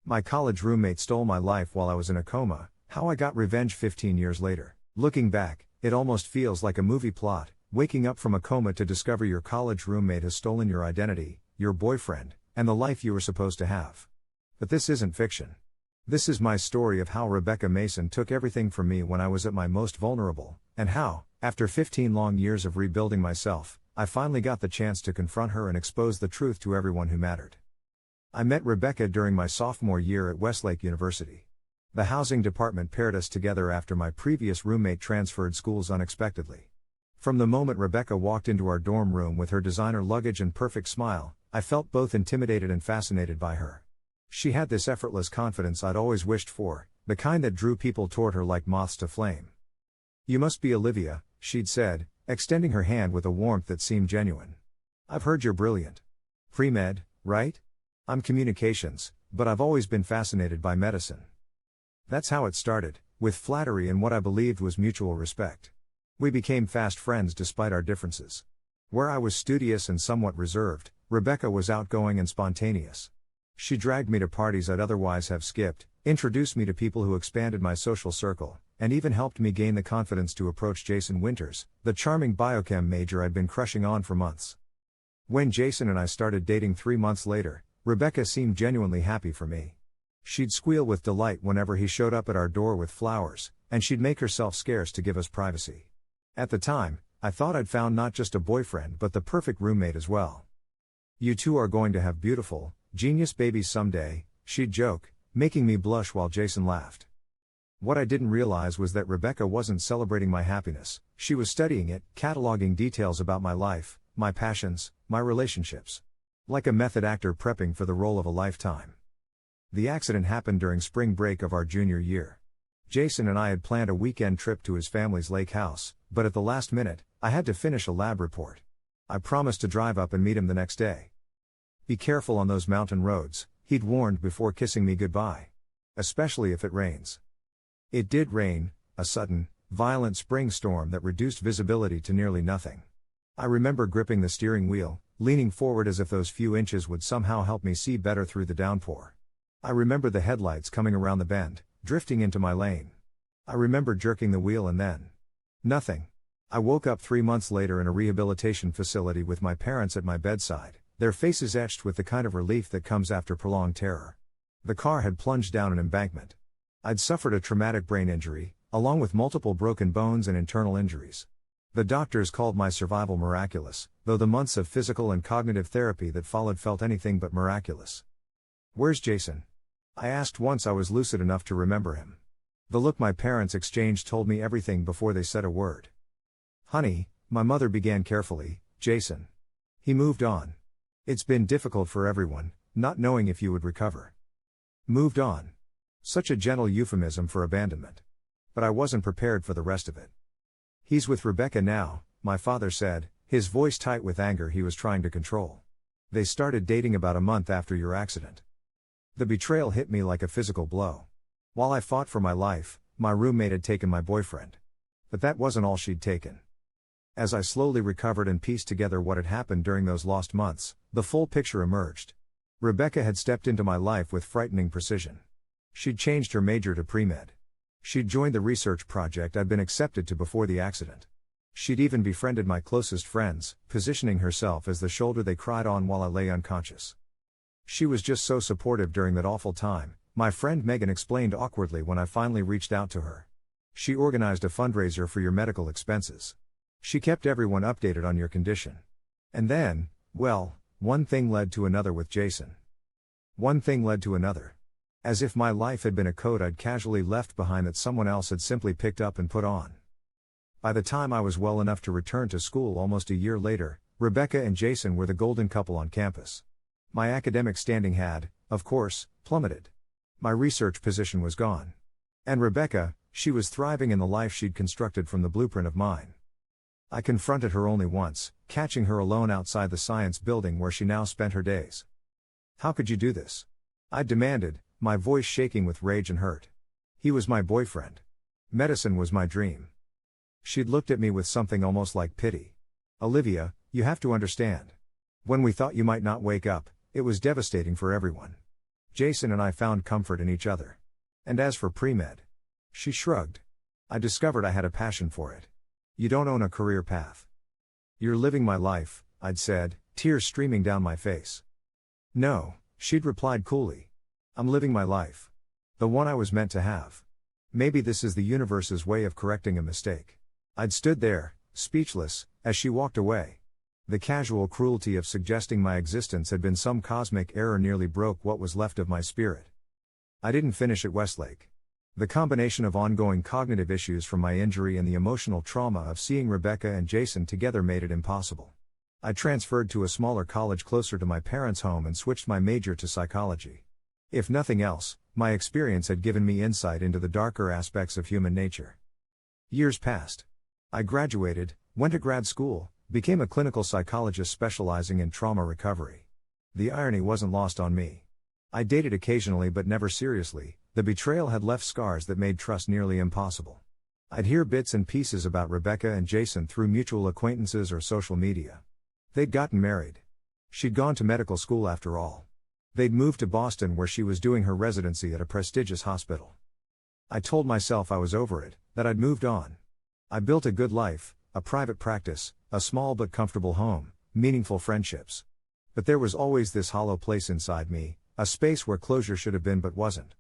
My college roommate stole my life while I was in a coma, how I got revenge 15 years later. Looking back, it almost feels like a movie plot, waking up from a coma to discover your college roommate has stolen your identity, your boyfriend, and the life you were supposed to have. But this isn't fiction. This is my story of how Rebecca Mason took everything from me when I was at my most vulnerable, and how, after 15 long years of rebuilding myself, I finally got the chance to confront her and expose the truth to everyone who mattered. I met Rebecca during my sophomore year at Westlake University. The housing department paired us together after my previous roommate transferred schools unexpectedly. From the moment Rebecca walked into our dorm room with her designer luggage and perfect smile, I felt both intimidated and fascinated by her. She had this effortless confidence I'd always wished for, the kind that drew people toward her like moths to flame. "You must be Olivia," she'd said, extending her hand with a warmth that seemed genuine. "I've heard you're brilliant. Pre-med, right? I'm communications, but I've always been fascinated by medicine." That's how it started, with flattery and what I believed was mutual respect. We became fast friends despite our differences. Where I was studious and somewhat reserved, Rebecca was outgoing and spontaneous. She dragged me to parties I'd otherwise have skipped, introduced me to people who expanded my social circle, and even helped me gain the confidence to approach Jason Winters, the charming biochem major I'd been crushing on for months. When Jason and I started dating 3 months later, Rebecca seemed genuinely happy for me. She'd squeal with delight whenever he showed up at our door with flowers, and she'd make herself scarce to give us privacy. At the time, I thought I'd found not just a boyfriend but the perfect roommate as well. "You two are going to have beautiful, genius babies someday," she'd joke, making me blush while Jason laughed. What I didn't realize was that Rebecca wasn't celebrating my happiness, she was studying it, cataloging details about my life, my passions, my relationships. Like a method actor prepping for the role of a lifetime. The accident happened during spring break of our junior year. Jason and I had planned a weekend trip to his family's lake house, but at the last minute, I had to finish a lab report. I promised to drive up and meet him the next day. "Be careful on those mountain roads," he'd warned before kissing me goodbye. "Especially if it rains." It did rain, a sudden, violent spring storm that reduced visibility to nearly nothing. I remember gripping the steering wheel, leaning forward as if those few inches would somehow help me see better through the downpour. I remember the headlights coming around the bend, drifting into my lane. I remember jerking the wheel and then nothing. I woke up 3 months later in a rehabilitation facility with my parents at my bedside, their faces etched with the kind of relief that comes after prolonged terror. The car had plunged down an embankment. I'd suffered a traumatic brain injury, along with multiple broken bones and internal injuries. The doctors called my survival miraculous, though the months of physical and cognitive therapy that followed felt anything but miraculous. "Where's Jason?" I asked once I was lucid enough to remember him. The look my parents exchanged told me everything before they said a word. "Honey," my mother began carefully, "Jason. He moved on. It's been difficult for everyone, not knowing if you would recover." Moved on. Such a gentle euphemism for abandonment. But I wasn't prepared for the rest of it. "He's with Rebecca now," my father said, his voice tight with anger he was trying to control. "They started dating about a month after your accident." The betrayal hit me like a physical blow. While I fought for my life, my roommate had taken my boyfriend. But that wasn't all she'd taken. As I slowly recovered and pieced together what had happened during those lost months, the full picture emerged. Rebecca had stepped into my life with frightening precision. She'd changed her major to pre-med. She'd joined the research project I'd been accepted to before the accident. She'd even befriended my closest friends, positioning herself as the shoulder they cried on while I lay unconscious. She was just so supportive during that awful time, my friend Megan explained awkwardly when I finally reached out to her. "She organized a fundraiser for your medical expenses. She kept everyone updated on your condition." And then, well, one thing led to another with Jason. One thing led to another. As if my life had been a coat I'd casually left behind that someone else had simply picked up and put on. By the time I was well enough to return to school almost a year later, Rebecca and Jason were the golden couple on campus. My academic standing had, of course, plummeted. My research position was gone. And Rebecca, she was thriving in the life she'd constructed from the blueprint of mine. I confronted her only once, catching her alone outside the science building where she now spent her days. "How could you do this?" I demanded, my voice shaking with rage and hurt. He was my boyfriend. Medicine was my dream. She'd looked at me with something almost like pity. "Olivia, you have to understand. When we thought you might not wake up, it was devastating for everyone. Jason and I found comfort in each other. And as for pre-med, she shrugged. I discovered I had a passion for it. You don't own a career path. You're living my life, I'd said, tears streaming down my face. No, she'd replied coolly. I'm living my life. The one I was meant to have. Maybe this is the universe's way of correcting a mistake. I'd stood there, speechless, as she walked away. The casual cruelty of suggesting my existence had been some cosmic error nearly broke what was left of my spirit. I didn't finish at Westlake. The combination of ongoing cognitive issues from my injury and the emotional trauma of seeing Rebecca and Jason together made it impossible. I transferred to a smaller college closer to my parents' home and switched my major to psychology. If nothing else, my experience had given me insight into the darker aspects of human nature. Years passed. I graduated, went to grad school, became a clinical psychologist specializing in trauma recovery. The irony wasn't lost on me. I dated occasionally but never seriously. The betrayal had left scars that made trust nearly impossible. I'd hear bits and pieces about Rebecca and Jason through mutual acquaintances or social media. They'd gotten married. She'd gone to medical school after all. They'd moved to Boston where she was doing her residency at a prestigious hospital. I told myself I was over it, that I'd moved on. I built a good life, a private practice, a small but comfortable home, meaningful friendships. But there was always this hollow place inside me, a space where closure should have been but wasn't.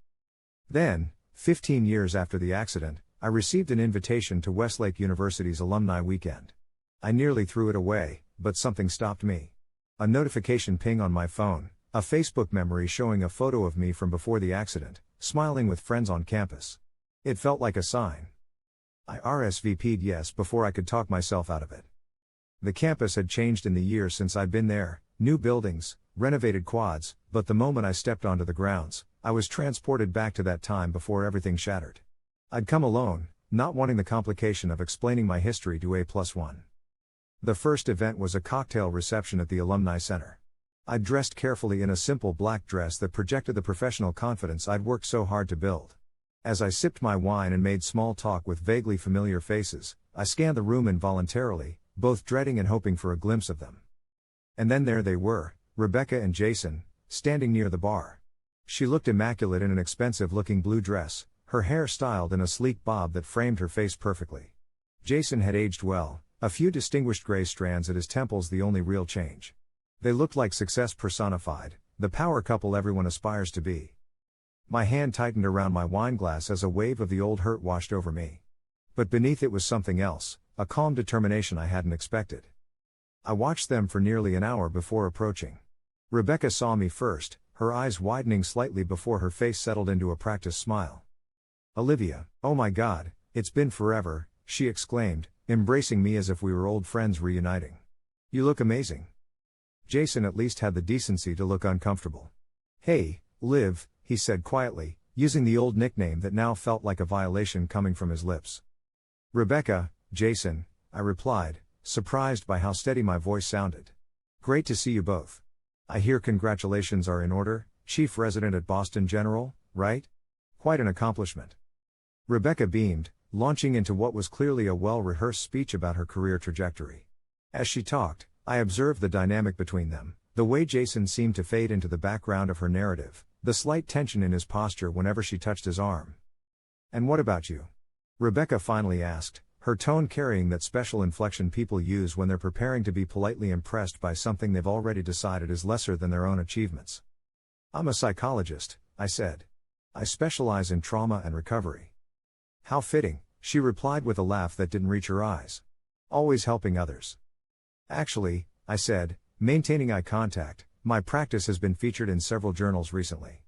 Then, 15 years after the accident, I received an invitation to Westlake University's alumni weekend. I nearly threw it away, but something stopped me. A notification ping on my phone, a Facebook memory showing a photo of me from before the accident, smiling with friends on campus. It felt like a sign. I RSVP'd yes before I could talk myself out of it. The campus had changed in the years since I'd been there, new buildings, renovated quads, but the moment I stepped onto the grounds, I was transported back to that time before everything shattered. I'd come alone, not wanting the complication of explaining my history to A+1. The first event was a cocktail reception at the Alumni Center. I'd dressed carefully in a simple black dress that projected the professional confidence I'd worked so hard to build. As I sipped my wine and made small talk with vaguely familiar faces, I scanned the room involuntarily, both dreading and hoping for a glimpse of them. And then there they were, Rebecca and Jason, standing near the bar. She looked immaculate in an expensive-looking blue dress, her hair styled in a sleek bob that framed her face perfectly. Jason had aged well, a few distinguished gray strands at his temples the only real change. They looked like success personified, the power couple everyone aspires to be. My hand tightened around my wineglass as a wave of the old hurt washed over me. But beneath it was something else, a calm determination I hadn't expected. I watched them for nearly an hour before approaching. Rebecca saw me first, her eyes widening slightly before her face settled into a practiced smile. "Olivia, oh my God, it's been forever," she exclaimed, embracing me as if we were old friends reuniting. "You look amazing." Jason at least had the decency to look uncomfortable. "Hey, Liv," he said quietly, using the old nickname that now felt like a violation coming from his lips. "Rebecca, Jason," I replied, surprised by how steady my voice sounded. "Great to see you both. I hear congratulations are in order, chief resident at Boston General, right? Quite an accomplishment." Rebecca beamed, launching into what was clearly a well-rehearsed speech about her career trajectory. As she talked, I observed the dynamic between them, the way Jason seemed to fade into the background of her narrative, the slight tension in his posture whenever she touched his arm. "And what about you?" Rebecca finally asked, her tone carrying that special inflection people use when they're preparing to be politely impressed by something they've already decided is lesser than their own achievements. "I'm a psychologist," I said. "I specialize in trauma and recovery." "How fitting," she replied with a laugh that didn't reach her eyes. "Always helping others." "Actually," I said, maintaining eye contact, "my practice has been featured in several journals recently.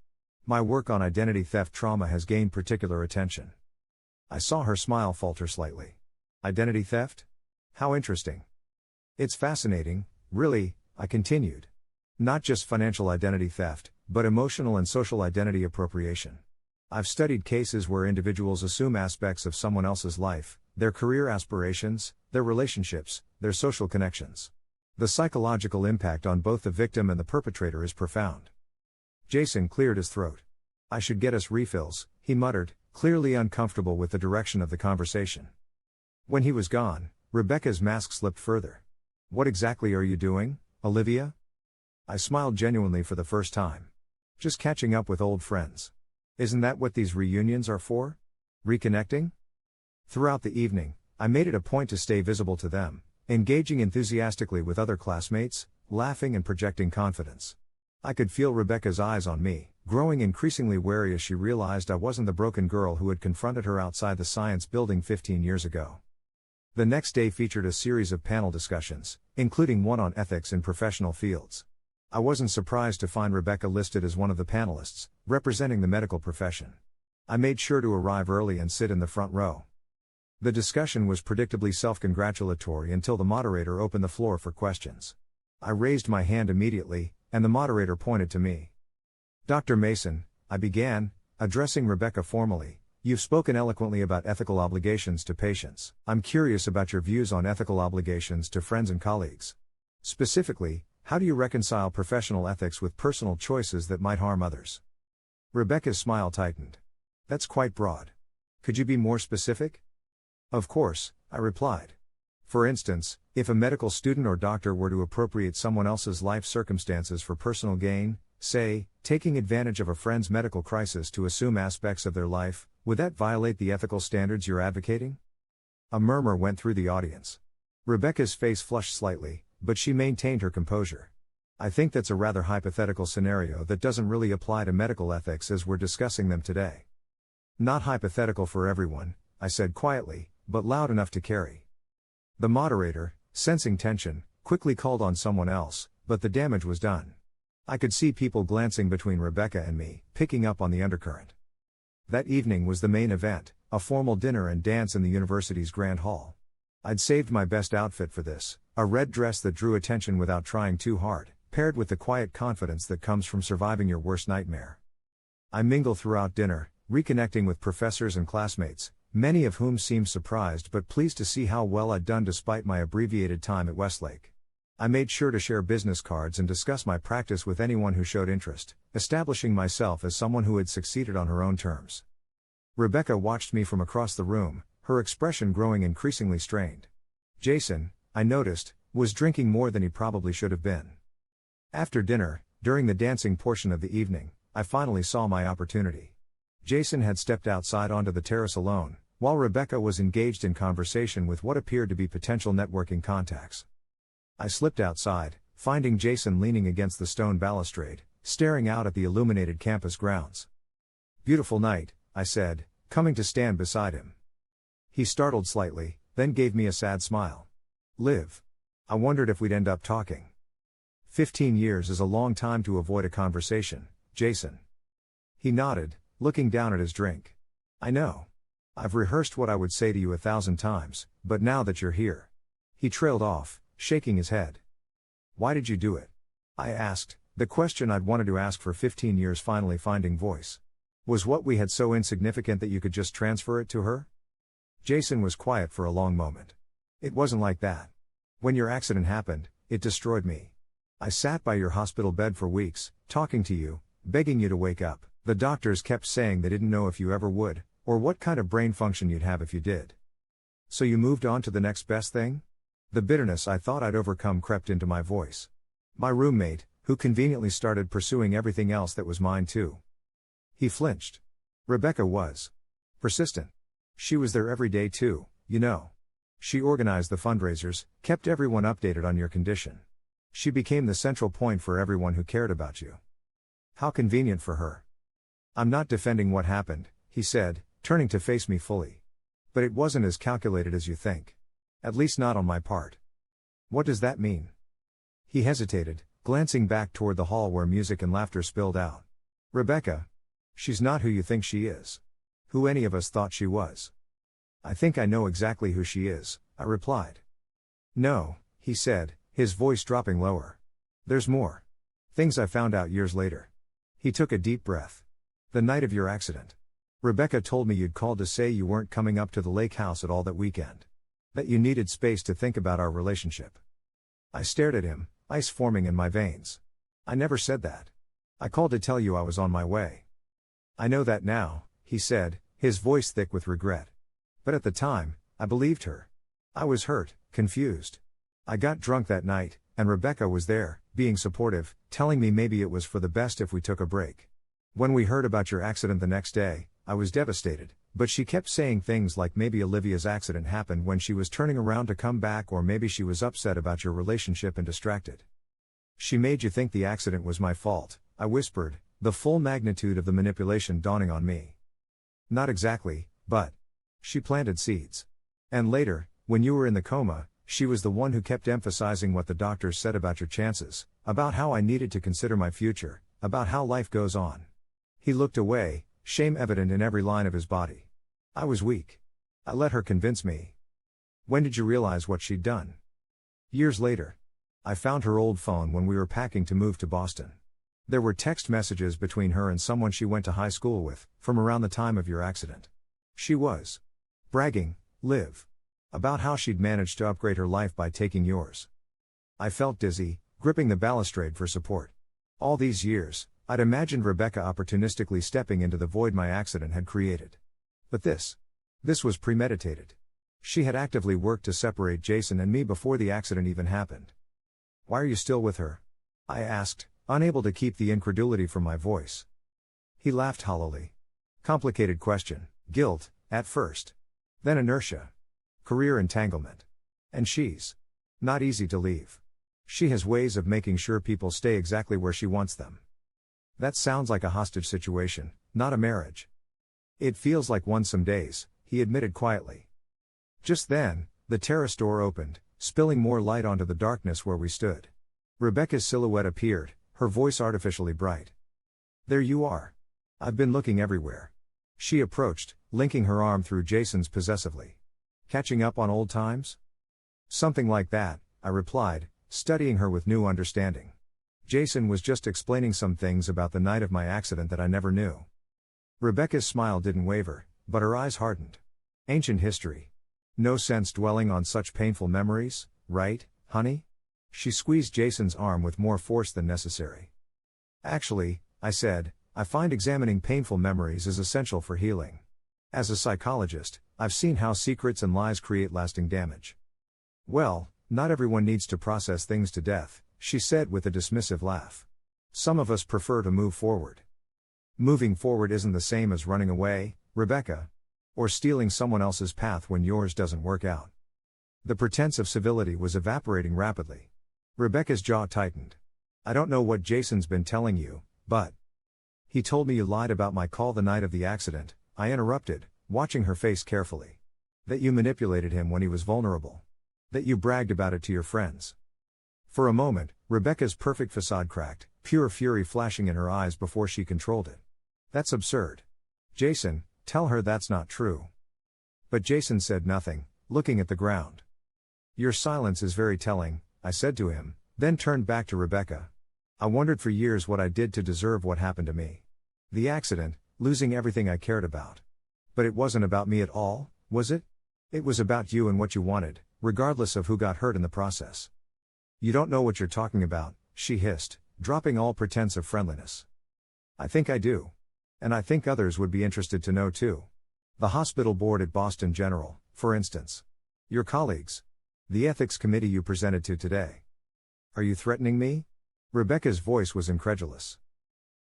My work on identity theft trauma has gained particular attention." I saw her smile falter slightly. "Identity theft? How interesting." "It's fascinating, really," I continued. "Not just financial identity theft, but emotional and social identity appropriation. I've studied cases where individuals assume aspects of someone else's life, their career aspirations, their relationships, their social connections. The psychological impact on both the victim and the perpetrator is profound." Jason cleared his throat. "I should get us refills," he muttered, clearly uncomfortable with the direction of the conversation. When he was gone, Rebecca's mask slipped further. "What exactly are you doing, Olivia?" I smiled genuinely for the first time. Just catching up with old friends. Isn't that what these reunions are for? Reconnecting? Throughout the evening, I made it a point to stay visible to them, engaging enthusiastically with other classmates, laughing and projecting confidence. I could feel Rebecca's eyes on me, growing increasingly wary as she realized I wasn't the broken girl who had confronted her outside the science building 15 years ago. The next day featured a series of panel discussions, including one on ethics in professional fields. I wasn't surprised to find Rebecca listed as one of the panelists, representing the medical profession. I made sure to arrive early and sit in the front row. The discussion was predictably self-congratulatory until the moderator opened the floor for questions. I raised my hand immediately, and the moderator pointed to me. "Dr. Mason," I began, addressing Rebecca formally, "you've spoken eloquently about ethical obligations to patients. I'm curious about your views on ethical obligations to friends and colleagues. Specifically, how do you reconcile professional ethics with personal choices that might harm others?" Rebecca's smile tightened. "That's quite broad. Could you be more specific?" "Of course," I replied. "For instance, if a medical student or doctor were to appropriate someone else's life circumstances for personal gain, say, taking advantage of a friend's medical crisis to assume aspects of their life, would that violate the ethical standards you're advocating?" A murmur went through the audience. Rebecca's face flushed slightly, but she maintained her composure. "I think that's a rather hypothetical scenario that doesn't really apply to medical ethics as we're discussing them today." "Not hypothetical for everyone," I said quietly, but loud enough to carry. The moderator, sensing tension, quickly called on someone else, but the damage was done. I could see people glancing between Rebecca and me, picking up on the undercurrent. That evening was the main event, a formal dinner and dance in the university's grand hall. I'd saved my best outfit for this, a red dress that drew attention without trying too hard, paired with the quiet confidence that comes from surviving your worst nightmare. I mingled throughout dinner, reconnecting with professors and classmates, many of whom seemed surprised but pleased to see how well I'd done despite my abbreviated time at Westlake. I made sure to share business cards and discuss my practice with anyone who showed interest, establishing myself as someone who had succeeded on her own terms. Rebecca watched me from across the room, her expression growing increasingly strained. Jason, I noticed, was drinking more than he probably should have been. After dinner, during the dancing portion of the evening, I finally saw my opportunity. Jason had stepped outside onto the terrace alone, while Rebecca was engaged in conversation with what appeared to be potential networking contacts. I slipped outside, finding Jason leaning against the stone balustrade, staring out at the illuminated campus grounds. "Beautiful night," I said, coming to stand beside him. He startled slightly, then gave me a sad smile. "Liv. I wondered if we'd end up talking." 15 years is a long time to avoid a conversation, Jason. He nodded, looking down at his drink. "I know. I've rehearsed what I would say to you 1,000 times, but now that you're here." He trailed off, shaking his head. "Why did you do it?" I asked, the question I'd wanted to ask for 15 years finally finding voice. Was what we had so insignificant that you could just transfer it to her? Jason was quiet for a long moment. "It wasn't like that. When your accident happened, it destroyed me. I sat by your hospital bed for weeks, talking to you, begging you to wake up. The doctors kept saying they didn't know if you ever would, or what kind of brain function you'd have if you did. So you moved on to the next best thing?" The bitterness I thought I'd overcome crept into my voice. "My roommate, who conveniently started pursuing everything else that was mine too." He flinched. "Rebecca was persistent. She was there every day too, you know. She organized the fundraisers, kept everyone updated on your condition. She became the central point for everyone who cared about you." "How convenient for her." "I'm not defending what happened," he said, turning to face me fully. "But it wasn't as calculated as you think. At least not on my part." "What does that mean?" He hesitated, glancing back toward the hall where music and laughter spilled out. "Rebecca. She's not who you think she is. Who any of us thought she was." "I think I know exactly who she is," I replied. "No," he said, his voice dropping lower. "There's more. Things I found out years later." He took a deep breath. "The night of your accident. Rebecca told me you'd called to say you weren't coming up to the lake house at all that weekend. That you needed space to think about our relationship." I stared at him, ice forming in my veins. "I never said that. I called to tell you I was on my way." "I know that now," he said, his voice thick with regret. "But at the time, I believed her. I was hurt, confused. I got drunk that night, and Rebecca was there, being supportive, telling me maybe it was for the best if we took a break. When we heard about your accident the next day, I was devastated, but she kept saying things like maybe Olivia's accident happened when she was turning around to come back, or maybe she was upset about your relationship and distracted. She made you think the accident was my fault, I whispered, the full magnitude of the manipulation dawning on me. Not exactly, but she planted seeds. And later, when you were in the coma, she was the one who kept emphasizing what the doctors said about your chances, about how I needed to consider my future, about how life goes on. He looked away, shame evident in every line of his body. I was weak. I let her convince me. When did you realize what she'd done? Years later. I found her old phone when we were packing to move to Boston. There were text messages between her and someone she went to high school with, from around the time of your accident. She was bragging, Liv, about how she'd managed to upgrade her life by taking yours. I felt dizzy, gripping the balustrade for support. All these years, I'd imagined Rebecca opportunistically stepping into the void my accident had created. But this was premeditated. She had actively worked to separate Jason and me before the accident even happened. Why are you still with her? I asked, unable to keep the incredulity from my voice. He laughed hollowly. Complicated question. Guilt, at first. Then inertia. Career entanglement. And she's not easy to leave. She has ways of making sure people stay exactly where she wants them. That sounds like a hostage situation, not a marriage. It feels like one some days, he admitted quietly. Just then, the terrace door opened, spilling more light onto the darkness where we stood. Rebecca's silhouette appeared, her voice artificially bright. There you are. I've been looking everywhere. She approached, linking her arm through Jason's possessively. Catching up on old times? Something like that, I replied, studying her with new understanding. Jason was just explaining some things about the night of my accident that I never knew. Rebecca's smile didn't waver, but her eyes hardened. Ancient history. No sense dwelling on such painful memories, right, honey? She squeezed Jason's arm with more force than necessary. Actually, I said, I find examining painful memories is essential for healing. As a psychologist, I've seen how secrets and lies create lasting damage. Well, not everyone needs to process things to death, she said with a dismissive laugh. Some of us prefer to move forward. Moving forward isn't the same as running away, Rebecca. Or stealing someone else's path when yours doesn't work out. The pretense of civility was evaporating rapidly. Rebecca's jaw tightened. I don't know what Jason's been telling you, but he told me you lied about my call the night of the accident, I interrupted, watching her face carefully. That you manipulated him when he was vulnerable. That you bragged about it to your friends. For a moment, Rebecca's perfect facade cracked, pure fury flashing in her eyes before she controlled it. That's absurd. Jason, tell her that's not true. But Jason said nothing, looking at the ground. Your silence is very telling, I said to him, then turned back to Rebecca. I wondered for years what I did to deserve what happened to me. The accident, losing everything I cared about. But it wasn't about me at all, was it? It was about you and what you wanted, regardless of who got hurt in the process. You don't know what you're talking about, she hissed, dropping all pretense of friendliness. I think I do. And I think others would be interested to know too. The hospital board at Boston General, for instance. Your colleagues. The ethics committee you presented to today. Are you threatening me? Rebecca's voice was incredulous.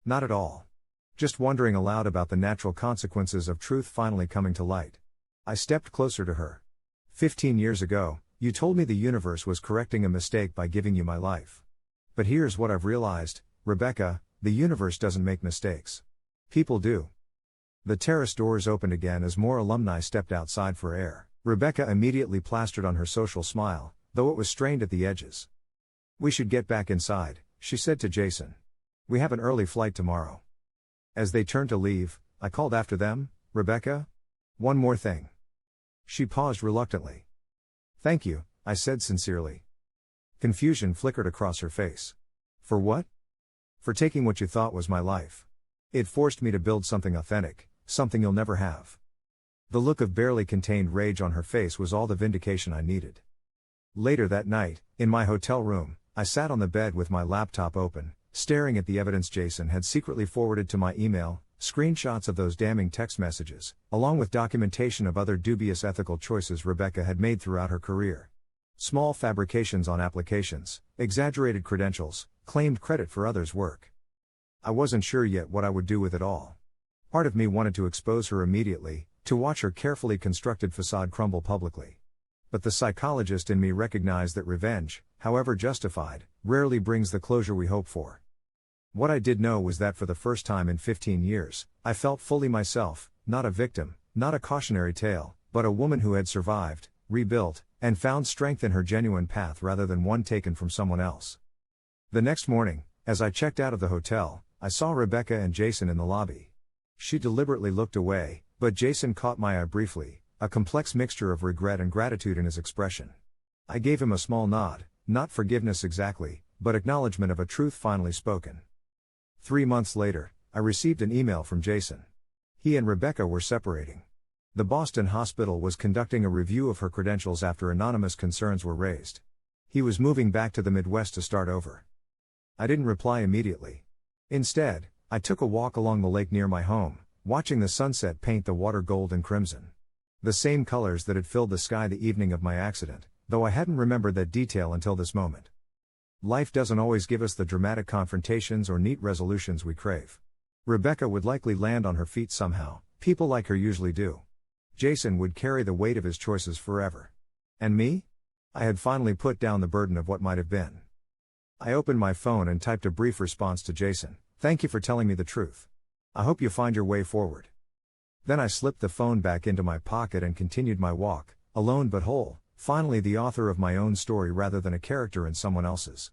Not at all. Just wondering aloud about the natural consequences of truth finally coming to light. I stepped closer to her. 15 years ago, you told me the universe was correcting a mistake by giving you my life. But here's what I've realized, Rebecca, the universe doesn't make mistakes. People do. The terrace doors opened again as more alumni stepped outside for air. Rebecca immediately plastered on her social smile, though it was strained at the edges. We should get back inside, she said to Jason. We have an early flight tomorrow. As they turned to leave, I called after them, Rebecca? One more thing. She paused reluctantly. Thank you, I said sincerely. Confusion flickered across her face. For what? For taking what you thought was my life. It forced me to build something authentic, something you'll never have. The look of barely contained rage on her face was all the vindication I needed. Later that night, in my hotel room, I sat on the bed with my laptop open, staring at the evidence Jason had secretly forwarded to my email, screenshots of those damning text messages, along with documentation of other dubious ethical choices Rebecca had made throughout her career. Small fabrications on applications, exaggerated credentials, claimed credit for others' work. I wasn't sure yet what I would do with it all. Part of me wanted to expose her immediately, to watch her carefully constructed facade crumble publicly. But the psychologist in me recognized that revenge, however justified, rarely brings the closure we hope for. What I did know was that for the first time in 15 years, I felt fully myself, not a victim, not a cautionary tale, but a woman who had survived, rebuilt, and found strength in her genuine path rather than one taken from someone else. The next morning, as I checked out of the hotel, I saw Rebecca and Jason in the lobby. She deliberately looked away, but Jason caught my eye briefly, a complex mixture of regret and gratitude in his expression. I gave him a small nod, not forgiveness exactly, but acknowledgement of a truth finally spoken. 3 months later, I received an email from Jason. He and Rebecca were separating. The Boston hospital was conducting a review of her credentials after anonymous concerns were raised. He was moving back to the Midwest to start over. I didn't reply immediately. Instead, I took a walk along the lake near my home, watching the sunset paint the water gold and crimson. The same colors that had filled the sky the evening of my accident, though I hadn't remembered that detail until this moment. Life doesn't always give us the dramatic confrontations or neat resolutions we crave. Rebecca would likely land on her feet somehow, people like her usually do. Jason would carry the weight of his choices forever. And me? I had finally put down the burden of what might have been. I opened my phone and typed a brief response to Jason. "Thank you for telling me the truth. I hope you find your way forward." Then I slipped the phone back into my pocket and continued my walk, alone but whole, finally the author of my own story rather than a character in someone else's.